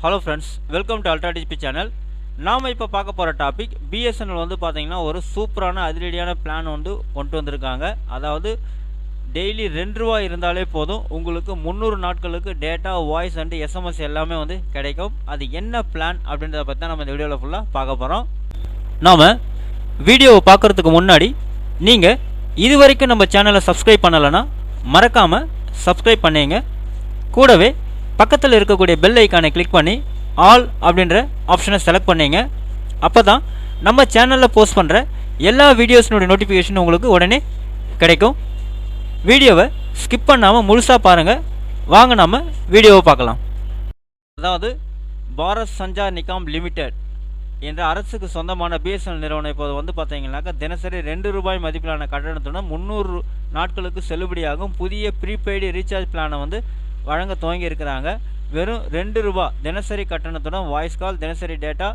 Hello friends, welcome to ultra DGP channel. நாம் இப்போ பார்க்க போகிற டாபிக் பிஎஸ்என்எல் வந்து பார்த்தீங்கன்னா ஒரு சூப்பரான அதிரடியான பிளான் வந்து கொண்டு வந்திருக்காங்க. அதாவது டெய்லி ₹2 இருந்தாலே போதும், உங்களுக்கு 300 நாட்களுக்கு டேட்டா, வாய்ஸ் அண்டு எஸ்எம்எஸ் எல்லாமே வந்து கிடைக்கும். அது என்ன பிளான் அப்படின்றத பற்றி தான் நம்ம இந்த வீடியோவில் ஃபுல்லாக பார்க்க போகிறோம். நாம் வீடியோவை பார்க்குறதுக்கு முன்னாடி நீங்கள் இது வரைக்கும் நம்ம சேனலை சப்ஸ்கிரைப் பண்ணலைன்னா மறக்காமல் சப்ஸ்கிரைப் பண்ணிங்க. கூடவே பக்கத்தில் இருக்கக்கூடிய பெல் ஐக்கானை கிளிக் பண்ணி ஆல் அப்படின்ற ஆப்ஷனை செலக்ட் பண்ணிங்க. அப்போ தான் நம்ம சேனலில் போஸ்ட் பண்ணுற எல்லா வீடியோஸினுடைய நோட்டிஃபிகேஷன் உங்களுக்கு உடனே கிடைக்கும். வீடியோவை ஸ்கிப் பண்ணாமல் முழுசாக பாருங்கள். வாங்க நம்ம வீடியோவை பார்க்கலாம். அதாவது பாரத் சஞ்சார் நிகாம் லிமிடெட் என்ற அரசுக்கு சொந்தமான பிஎஸ்என்எல் நிறுவனம் இப்போது வந்து பார்த்தீங்கன்னாக்கா தினசரி ₹2 மதிப்பிலான கட்டணத்துடன் 300 நாட்களுக்கு செல்லுபடியாகும் புதிய ப்ரீபெய்டு ரீசார்ஜ் பிளானை வந்து வழங்க துவங்கி இருக்கிறாங்க. வெறும் ₹2 தினசரி கட்டணத்துடன் வாய்ஸ் கால், தினசரி டேட்டா,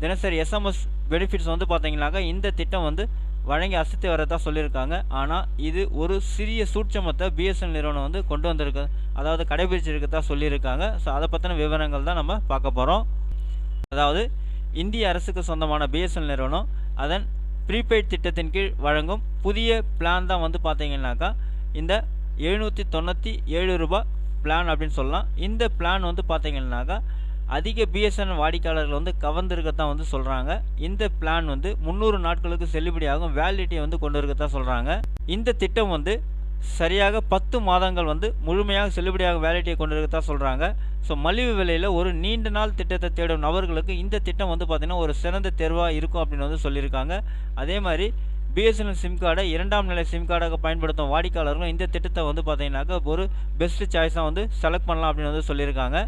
தினசரி எஸ்எம்எஸ் பெனிஃபிட்ஸ் வந்து பார்த்தீங்கன்னாக்கா இந்த திட்டம் வந்து வழங்கி அசைத்து வரதா சொல்லியிருக்காங்க. ஆனால் இது ஒரு சிறிய சூட்சமத்தை பிஎஸ்என்எல் நிறுவனம் வந்து கொண்டு வந்திருக்கு, அதாவது கடைபிடிச்சிருக்கதா சொல்லியிருக்காங்க. ஸோ அதை பற்றின விவரங்கள் தான் நம்ம பார்க்க போகிறோம். அதாவது இந்திய அரசுக்கு சொந்தமான பிஎஸ்என்எல் நிறுவனம் அதன் ப்ரீபெய்ட் திட்டத்தின் கீழ் வழங்கும் புதிய பிளான் தான் வந்து பார்த்தீங்கன்னாக்கா இந்த ₹797 பிளான் அப்படின்னு சொல்லலாம். இந்த பிளான் வந்து பார்த்தீங்கன்னாக்கா அதிக பிஎஸ்என்எல் வாடிக்கையாளர்கள் வந்து கவர்ந்திருக்கத்தான் வந்து சொல்கிறாங்க. இந்த பிளான் வந்து 300 நாட்களுக்கு செல்லுபடியாகும் வேலிடிட்டியை வந்து கொண்டு இருக்கத்தான் சொல்கிறாங்க. இந்த திட்டம் வந்து சரியாக 10 மாதங்கள் வந்து முழுமையாக செல்லுபடியாக வேலிடிட்டியை கொண்டு இருக்கத்தான் சொல்கிறாங்க. ஸோ மலிவு விலையில் ஒரு நீண்ட நாள் திட்டத்தை தேடும் நபர்களுக்கு இந்த திட்டம் வந்து பார்த்திங்கன்னா ஒரு சிறந்த தேர்வாக இருக்கும் அப்படின்னு வந்து சொல்லியிருக்காங்க. அதே மாதிரி பிஎஸ்என்எல் சிம் கார்டை 2ஆம் நிலை சிம் கார்டாக பயன்படுத்தும் வாடிக்கையாளர்களும் இந்த திட்டத்தை வந்து பார்த்தீங்கன்னாக்கா ஒரு பெஸ்ட் சாய்ஸாக வந்து செலக்ட் பண்ணலாம் அப்படின்னு வந்து சொல்லியிருக்காங்க.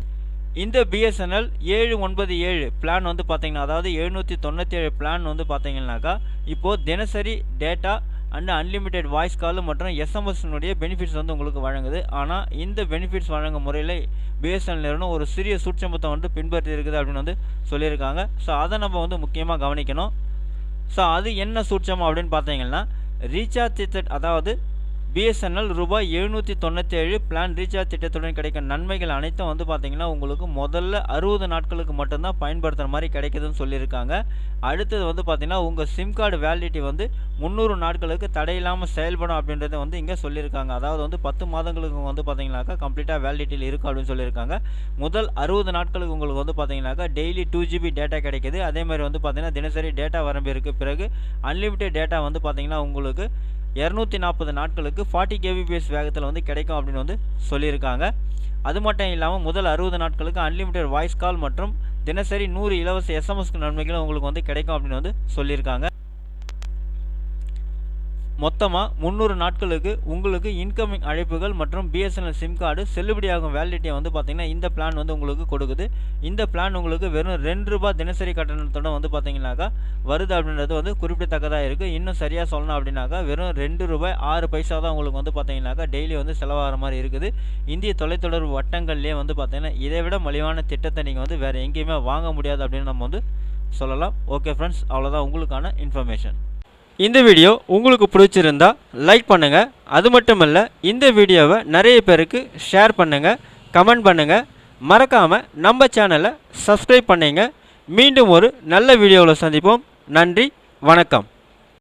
இந்த பிஎஸ்என்எல் 797 பிளான் வந்து பார்த்தீங்கன்னா, அதாவது 797 பிளான் வந்து பார்த்தீங்கன்னாக்கா இப்போது தினசரி data and unlimited voice call மற்றும் எஸ்எம்எஸ்னுடைய பெனிஃபிட்ஸ் வந்து உங்களுக்கு வழங்குது. ஆனால் இந்த பெனிஃபிட்ஸ் வழங்கும் முறையில் பிஎஸ்என்எல் நிறுவனம் ஒரு சிறிய சூட்சமத்தை வந்து பின்பற்றி இருக்குது அப்படின்னு வந்து சொல்லியிருக்காங்க. ஸோ அதை நம்ம வந்து முக்கியமாக கவனிக்கணும். ஸோ அது என்ன சூட்சம் அப்படின்னு பார்த்தீங்கன்னா, ரீசார்ஜ் திட்டம், அதாவது பிஎஸ்என்எல் ₹797 பிளான் ரீசார்ஜ் திட்டத்துடன் கிடைக்கும் நன்மைகள் அனைத்தும் வந்து பார்த்தீங்கன்னா உங்களுக்கு முதல்ல 60 நாட்களுக்கு மட்டும்தான் பயன்படுத்துகிற மாதிரி கிடைக்குதுன்னு சொல்லியிருக்காங்க. அடுத்தது வந்து பார்த்தீங்கன்னா உங்கள் சிம் கார்டு வேலிடிட்டி வந்து 300 நாட்களுக்கு தடையில்லாமல் செயல்படும் அப்படின்றத வந்து இங்கே சொல்லியிருக்காங்க. அதாவது வந்து 10 மாதங்களுக்கு வந்து பார்த்தீங்கன்னாக்கா கம்ப்ளீட்டாக வேலிடிட்டியில் இருக்கும் அப்படின்னு சொல்லியிருக்காங்க. முதல் 60 நாட்களுக்கு உங்களுக்கு வந்து பார்த்தீங்கன்னாக்கா டெய்லி 2GB டேட்டா கிடைக்குது. அதே மாதிரி வந்து பார்த்தீங்கன்னா தினசரி டேட்டா வரம்பு இருக்குது. பிறகு அன்லிமிட்டெட் டேட்டா வந்து பார்த்தீங்கன்னா உங்களுக்கு 240 நாட்களுக்கு 40 kbps வேகத்தில் வந்து கிடைக்கும் அப்படின்னு வந்து சொல்லியிருக்காங்க. அது மட்டும் இல்லாமல் முதல் 60 நாட்களுக்கு அன்லிமிட்டெட் வாய்ஸ் கால் மற்றும் தினசரி 100 இலவச எஸ்எம்எஸ்க்கு நன்மைகளும் உங்களுக்கு வந்து கிடைக்கும் அப்படின்னு வந்து சொல்லியிருக்காங்க. மொத்தமாக 300 நாட்களுக்கு உங்களுக்கு இன்கமிங் அழைப்புகள் மற்றும் பிஎஸ்என்எல் சிம் கார்டு செல்லுபடியாகும் வேலிடிட்டியை வந்து பார்த்திங்கன்னா இந்த பிளான் வந்து உங்களுக்கு கொடுக்குது. இந்த பிளான் உங்களுக்கு வெறும் ₹2 தினசரி கட்டணத்துடன் வந்து பார்த்திங்கனாக்கா வருது அப்படின்றது வந்து குறிப்பிடத்தக்கதாக இருக்குது. இன்னும் சரியாக சொல்லணும் அப்படின்னாக்கா வெறும் ₹2.06 தான் உங்களுக்கு வந்து பார்த்திங்கனாக்கா டெய்லி வந்து செலவாகிற மாதிரி இருக்குது. இந்திய தொலைத்தொடர்பு வட்டங்கள்லேயே வந்து பார்த்திங்கன்னா இதை விட மலிவான திட்டத்தை நீங்கள் வந்து வேறு எங்கேயுமே வாங்க முடியாது அப்படின்னு நம்ம வந்து சொல்லலாம். ஓகே ஃப்ரெண்ட்ஸ், அவ்வளோதான் உங்களுக்கான இன்ஃபர்மேஷன். இந்த வீடியோ உங்களுக்கு பிடிச்சிருந்தா லைக் பண்ணுங்கள். அது மட்டும் இல்லை, இந்த வீடியோவை நிறைய பேருக்கு ஷேர் பண்ணுங்கள், கமெண்ட் பண்ணுங்கள். மறக்காமல் நம்ம சேனலை சப்ஸ்கிரைப் பண்ணிங்க. மீண்டும் ஒரு நல்ல வீடியோவில் சந்திப்போம். நன்றி, வணக்கம்.